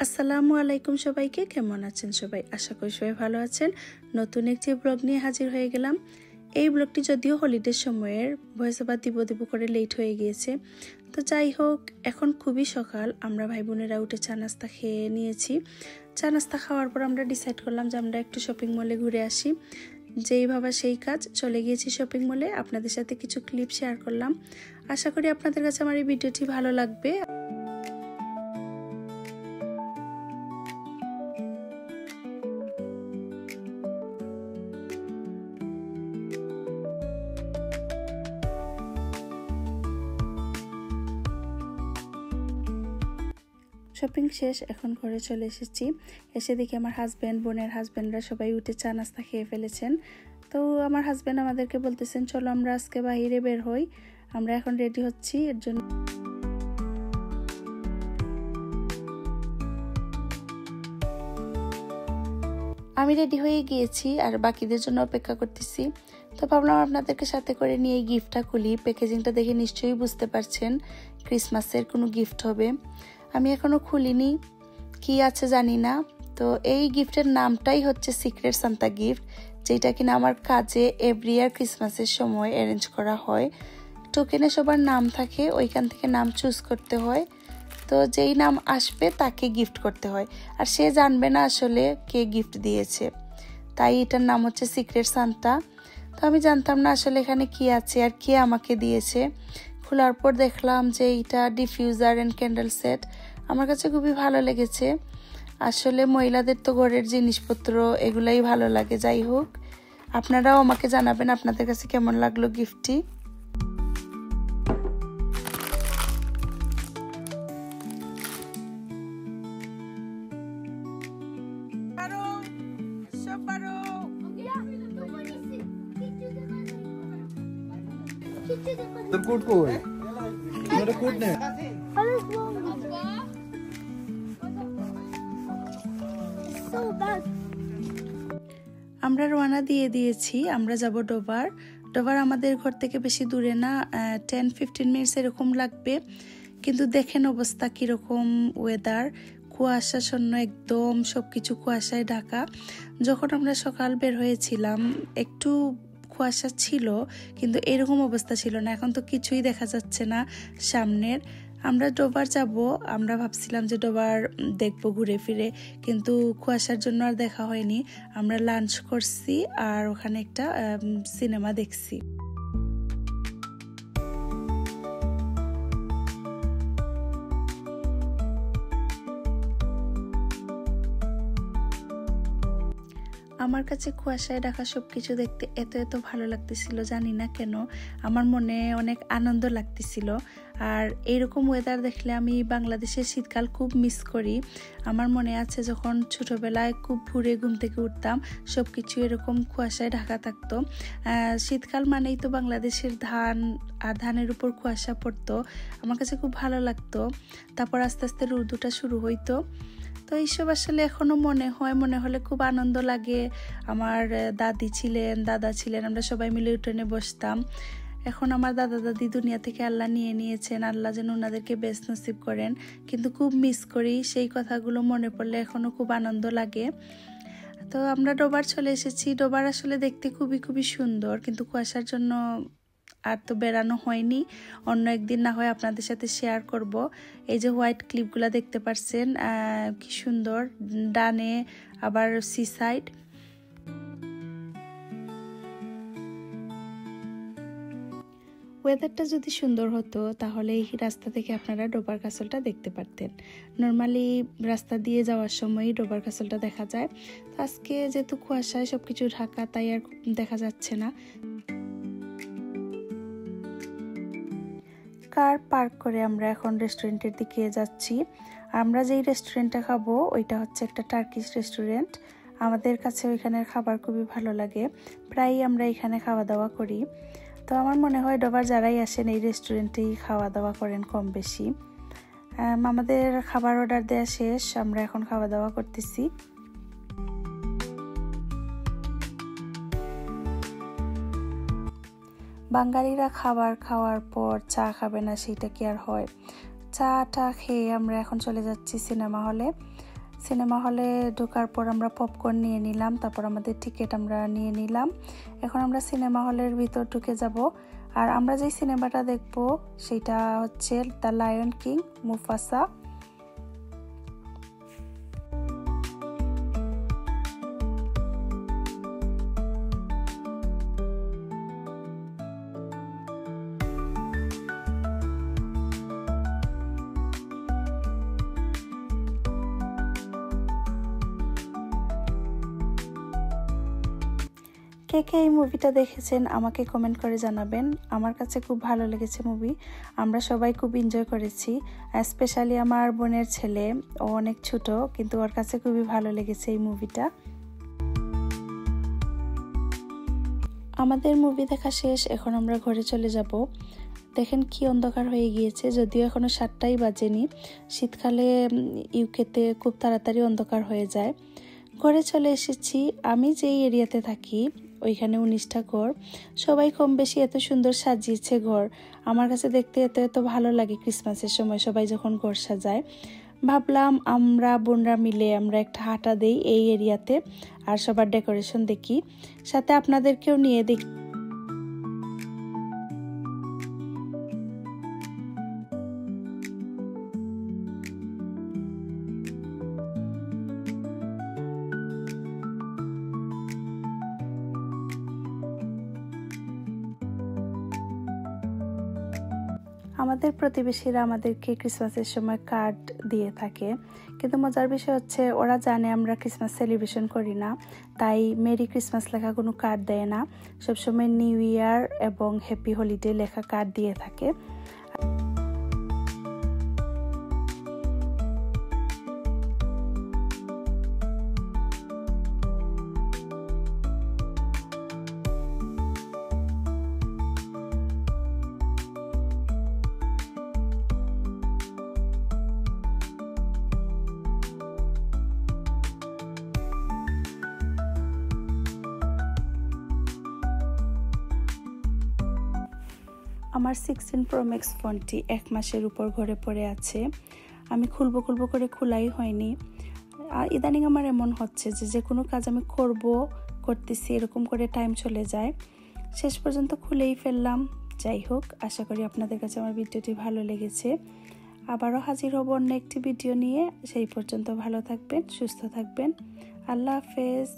আসসালামু আলাইকুম সবাইকে, কেমন আছেন সবাই? আশা করি সবাই ভালো আছেন। নতুন একটি ব্লগ নিয়ে হাজির হয়ে গেলাম। এই ব্লগটি যদিও হলিডের সময়ের ভয়েস ওভার দিব করে লেট হয়ে গিয়েছে, তো যাই হোক, এখন খুবই সকাল। আমরা ভাই বোনেরা উঠে চা নাস্তা খেয়ে নিয়েছি। চা নাস্তা খাওয়ার পর আমরা ডিসাইড করলাম যে আমরা একটু শপিং মলে ঘুরে আসি। যেই ভাবা সেই কাজ, চলে গিয়েছি শপিং মলে। আপনাদের সাথে কিছু ক্লিপ শেয়ার করলাম। আশা করি আপনাদের কাছে আমার এই ভিডিওটি ভালো লাগবে। শপিং শেষ, এখন ঘরে চলে এসেছি। এসে দেখি আমার হাজব্যান্ড, বোনের হাজব্যান্ডরা সবাই উঠে চা নাস্তা খেয়ে ফেলেছেন। তো আমার হাজব্যান্ড আমাদেরকে বলতেছেন চলো আমরা আজকে বাইরে বের হই। আমরা এখন রেডি হচ্ছি এর জন্য। আমি রেডি হয়ে গিয়েছি আর বাকিদের জন্য অপেক্ষা করতেছি। তো ভাবলাম আপনাদেরকে সাথে করে নিয়ে এই গিফটটা খুলি। প্যাকেজিংটা দেখে নিশ্চয়ই বুঝতে পারছেন ক্রিসমাসের কোনো গিফট হবে। আমি এখনো খুলিনি, কি আছে জানি না। তো এই গিফটের নামটাই হচ্ছে সিক্রেট সান্তা গিফট, যেটা কিনা আমার কাজে এভরি ইয়ার ক্রিসমাসের সময় অ্যারেঞ্জ করা হয়। টোকেনে সবার নাম থাকে, ওইখান থেকে নাম চুজ করতে হয়। তো যেই নাম আসবে তাকে গিফট করতে হয়, আর সে জানবে না আসলে কে গিফট দিয়েছে। তাই এটার নাম হচ্ছে সিক্রেট সান্তা। তো আমি জানতাম না আসলে এখানে কি আছে আর কে আমাকে দিয়েছে। খোলার পর দেখলাম যে এটা ডিফিউজার অ্যান্ড ক্যান্ডেল সেট। আমার কাছে খুবই ভালো লেগেছে। আসলে মহিলাদের তো ঘরের জিনিসপত্র এগুলাই ভালো লাগে। যাই হোক, আপনারাও আমাকে জানাবেন আপনাদের কাছে কেমন লাগলো গিফটটি। তোর কোট কই? তোর কোট নে। আমরা রওনা দিয়ে দিয়েছি। আমরা যাব ডোবার। ডোবার আমাদের ঘর থেকে বেশি দূরে না, 10-15 মিনিটস এরকম লাগবে। কিন্তু দেখেন অবস্থা কিরকম, ওয়েদার কুয়াশাচ্ছন্ন, একদম সবকিছু কুয়াশায় ঢাকা। যখন আমরা সকাল বের হয়েছিলাম একটু কুয়াশা ছিল, কিন্তু এরকম অবস্থা ছিল না। এখন তো কিছুই দেখা যাচ্ছে না সামনের। আমরা ডোবার যাব, আমরা ভাবছিলাম যে ডোবার দেখবো ঘুরে ফিরে, কিন্তু কুয়াশার জন্য আর দেখা হয়নি। আমরা লাঞ্চ করছি আর ওখানে একটা সিনেমা দেখছি। আমার কাছে কুয়াশায় ঢাকা সবকিছু দেখতে এত এত ভালো লাগতেছিল, জানি না কেন আমার মনে অনেক আনন্দ লাগতেছিল। আর এইরকম ওয়েদার দেখলে আমি বাংলাদেশের শীতকাল খুব মিস করি। আমার মনে আছে যখন ছোটবেলায় খুব ভোরে ঘুম থেকে উঠতাম, সবকিছু এরকম কুয়াশায় ঢাকা থাকতো। শীতকাল মানেই তো বাংলাদেশের ধান, আর ধানের উপর কুয়াশা পড়তো। আমার কাছে খুব ভালো লাগতো। তারপর আস্তে আস্তে রোদটা শুরু হইতো। তো এইসব আসলে এখনো মনে হয়, মনে হলে খুব আনন্দ লাগে। আমার দাদি ছিলেন, দাদা ছিলেন, আমরা সবাই মিলে উঠোনে বসতাম। এখন আমার দাদা দাদি দুনিয়া থেকে আল্লাহ নিয়ে নিয়েছেন, আল্লাহ যেন ওনাদেরকে বেশ নসিব করেন। কিন্তু খুব মিস করি, সেই কথাগুলো মনে পড়লে এখনো খুব আনন্দ লাগে। তো আমরা ডোবার চলে এসেছি। ডোবার আসলে দেখতে খুবই খুবই সুন্দর, কিন্তু কুয়াশার জন্য আর তো বেড়ানো হয়নি। অন্য একদিন না হয় আপনাদের সাথে শেয়ার করব। এই যে হোয়াইট ক্লিপগুলো দেখতে পাচ্ছেন, কি সুন্দর, ডানে আবার সি সাইড। ওয়েদারটা যদি সুন্দর হতো তাহলে এই রাস্তা থেকে আপনারা ডোবার কাসলটা দেখতে পারতেন। নর্মালি রাস্তা দিয়ে যাওয়ার সময়ই ডোবার কাসলটা দেখা যায়। তো আজকে যেহেতু কুয়াশায় সবকিছু ঢাকা, তাই আর দেখা যাচ্ছে না। কার পার্ক করে আমরা এখন রেস্টুরেন্টের দিকে যাচ্ছি। আমরা যেই রেস্টুরেন্টটা খাবো ওইটা হচ্ছে একটা টার্কিশ রেস্টুরেন্ট। আমাদের কাছে ওইখানের খাবার খুবই ভালো লাগে, প্রায়ই আমরা এখানে খাওয়া দাওয়া করি। তো আমার মনে হয় ডোবার যারাই আসেন এই রেস্টুরেন্টেই খাওয়া দাওয়া করেন কম বেশি। আমাদের খাবার অর্ডার দেওয়া শেষ, আমরা এখন খাওয়া দাওয়া করতেছি। বাঙালিরা খাবার খাওয়ার পর চা খাবে না, সেটা কি আর হয়? চাটা খেয়ে আমরা এখন চলে যাচ্ছি সিনেমা হলে। সিনেমা হলে ঢোকার পর আমরা পপকর্ন নিয়ে নিলাম, তারপর আমাদের টিকিট আমরা নিয়ে নিলাম। এখন আমরা সিনেমা হলের ভিতর ঢুকে যাব। আর আমরা যে সিনেমাটা দেখব সেটা হচ্ছে দ্য লায়ন কিং মুফাসা। কে কে এই মুভিটা দেখেছেন আমাকে কমেন্ট করে জানাবেন। আমার কাছে খুব ভালো লেগেছে মুভি, আমরা সবাই খুব এনজয় করেছি। স্পেশালি আমার বোনের ছেলে, ও অনেক ছোট কিন্তু ওর কাছে খুবই ভালো লেগেছে এই মুভিটা। আমাদের মুভি দেখা শেষ, এখন আমরা ঘরে চলে যাব। দেখেন কি অন্ধকার হয়ে গিয়েছে, যদিও এখনো 7টাই বাজেনি। শীতকালে ইউকেতে খুব তাড়াতাড়ি অন্ধকার হয়ে যায়। ঘরে চলে এসেছি। আমি যেই এরিয়াতে থাকি ওইখানে 19টা ঘর, সবাই কম বেশি এত সুন্দর সাজিয়েছে ঘর। আমার কাছে দেখতে এত ভালো লাগে ক্রিসমাসের সময় সবাই যখন ঘর সাজায়। ভাবলাম আমরা বোনরা মিলে আমরা একটা হাঁটা দেই এই এরিয়াতে, আর সবার ডেকোরেশন দেখি, সাথে আপনাদেরকেও নিয়ে দেখি। আমাদের প্রতিবেশীরা আমাদেরকে ক্রিসমাসের সময় কার্ড দিয়ে থাকে, কিন্তু মজার বিষয় হচ্ছে ওরা জানে আমরা ক্রিসমাস সেলিব্রেশন করি না, তাই মেরি ক্রিসমাস লেখা কোনো কার্ড দেয় না। সবসময় নিউ ইয়ার এবং হ্যাপি হলিডে লেখা কার্ড দিয়ে থাকে। আমার 16 Pro Max ফোনটি 1 মাসের উপর ঘরে পড়ে আছে। আমি খুলবো করে খোলাই হয়নি। ইদানিং আমার এমন হচ্ছে যে কোনো কাজ আমি করতেছি এরকম করে টাইম চলে যায়, শেষ পর্যন্ত খুলেই ফেললাম। যাই হোক, আশা করি আপনাদের কাছে আমার ভিডিওটি ভালো লেগেছে। আবারও হাজির হব অন্য একটি ভিডিও নিয়ে। সেই পর্যন্ত ভালো থাকবেন, সুস্থ থাকবেন। আল্লাহ হাফেজ।